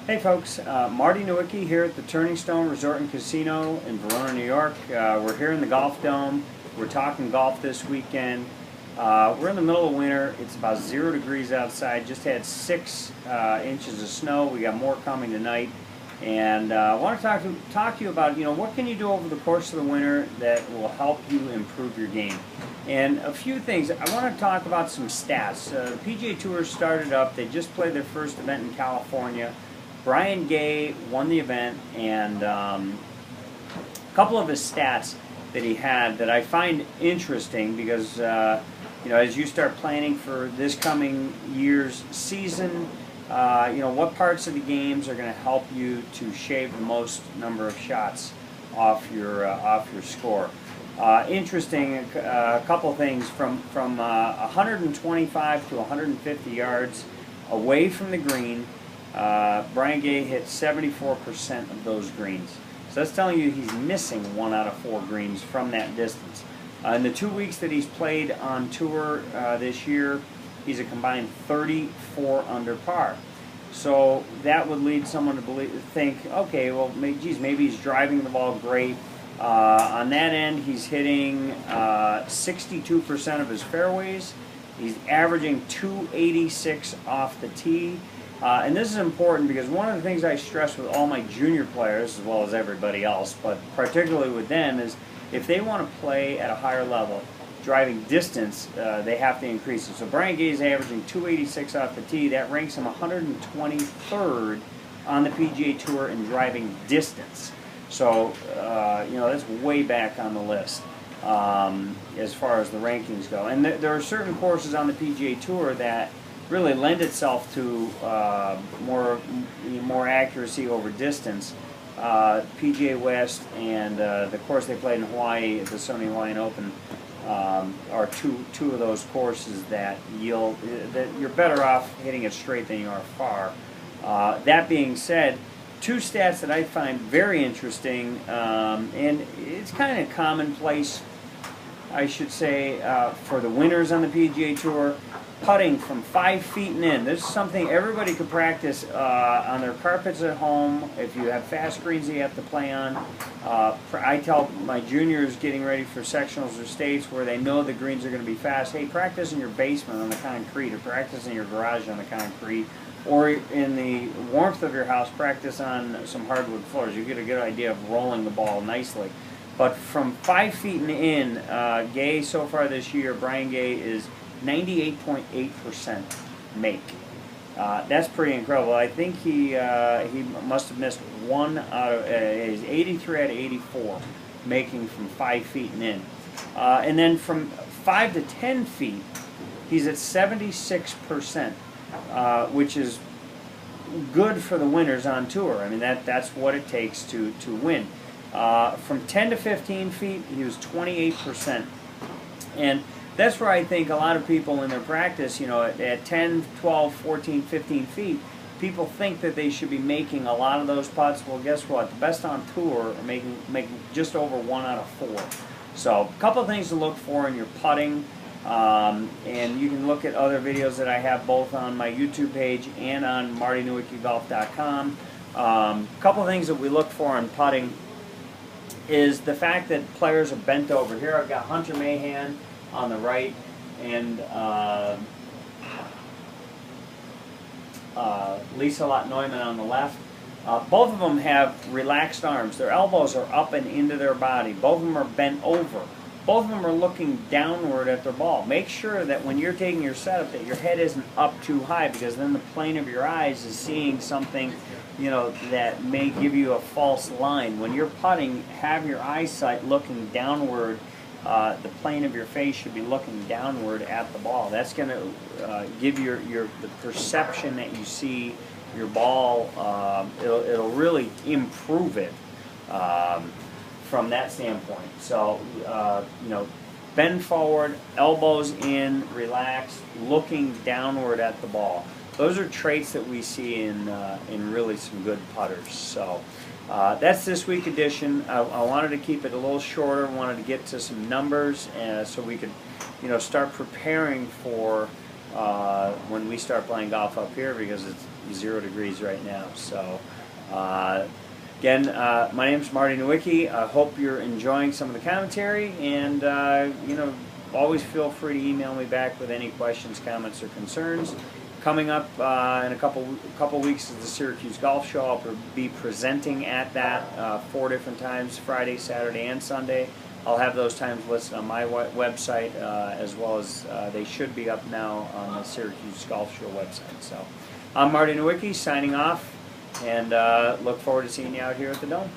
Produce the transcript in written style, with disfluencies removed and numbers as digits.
Hey folks, Marty Nowicki here at the Turning Stone Resort and Casino in Verona, New York. We're here in the Golf Dome. We're talking golf this weekend. We're in the middle of winter. It's about 0 degrees outside. Just had 6 inches of snow. We got more coming tonight. And I want to talk to you about, what can you do over the course of the winter that will help you improve your game. And a few things. I want to talk about some stats. The PGA Tour started up. They just played their first event in California. Brian Gay won the event, and a couple of his stats that he had that I find interesting because, as you start planning for this coming year's season, what parts of the games are going to help you to shave the most number of shots off your score. Interesting, a couple things from 125 to 150 yards away from the green. Brian Gay hit 74% of those greens. So that's telling you he's missing 1 out of 4 greens from that distance. In the 2 weeks that he's played on tour this year, he's a combined 34 under par. So that would lead someone to think, okay, well, maybe he's driving the ball great. On that end, he's hitting 62% of his fairways. He's averaging 286 off the tee. And this is important because one of the things I stress with all my junior players, as well as everybody else, but particularly with them, is if they want to play at a higher level, driving distance, they have to increase it. So Brian Gay is averaging 286 off the tee. That ranks him 123rd on the PGA Tour in driving distance. So, that's way back on the list as far as the rankings go. And there are certain courses on the PGA Tour that really lend itself to more accuracy over distance. PGA West and the course they played in Hawaii at the Sony Hawaiian Open are two of those courses that you're better off hitting it straight than you are far. That being said, 2 stats that I find very interesting, and it's kind of commonplace, I should say, for the winners on the PGA Tour. Putting from 5 feet and in. This is something everybody could practice on their carpets at home. If you have fast greens that you have to play on. I tell my juniors getting ready for sectionals or states where they know the greens are going to be fast, hey, practice in your basement on the concrete, or practice in your garage on the concrete, or in the warmth of your house, practice on some hardwood floors. You get a good idea of rolling the ball nicely. But from 5 feet and in, Gay so far this year, Brian Gay is 98.8% make. That's pretty incredible. I think he must have missed 1 out of he's 83 out of 84 making from 5 feet and in. And then from 5 to 10 feet, he's at 76%, which is good for the winners on tour. I mean, that's what it takes to win. From 10 to 15 feet, he was 28%. And that's where I think a lot of people in their practice, at 10, 12, 14, 15 feet, people think that they should be making a lot of those putts. Well, guess what? The best on tour are making just over 1 out of 4. So a couple of things to look for in your putting. And you can look at other videos that I have both on my YouTube page and on MartyNowickieGolf.com. A couple of things that we look for in putting is the fact that players are bent over. Here I've got Hunter Mahan on the right, and Lisa Lot-Neumann on the left. Both of them have relaxed arms. Their elbows are up and into their body. Both of them are bent over. Both of them are looking downward at their ball. Make sure that when you're taking your setup that your head isn't up too high, because then the plane of your eyes is seeing something that may give you a false line. When you're putting, have your eyesight looking downward. The plane of your face should be looking downward at the ball. That's going to give the perception that you see your ball. It'll really improve it from that standpoint. So bend forward, elbows in, relax, looking downward at the ball. Those are traits that we see in really some good putters. So. That's this week edition. I wanted to keep it a little shorter. Wanted to get to some numbers so we could, start preparing for when we start playing golf up here, because it's 0 degrees right now. So again, my name's Marty Nowicki. I hope you're enjoying some of the commentary, and you know, always feel free to email me back with any questions, comments, or concerns. Coming up in a couple weeks is the Syracuse Golf Show. I'll be presenting at that 4 different times: Friday, Saturday, and Sunday. I'll have those times listed on my website, as well as they should be up now on the Syracuse Golf Show website. So I'm Marty Nowicki signing off, and look forward to seeing you out here at the Dome.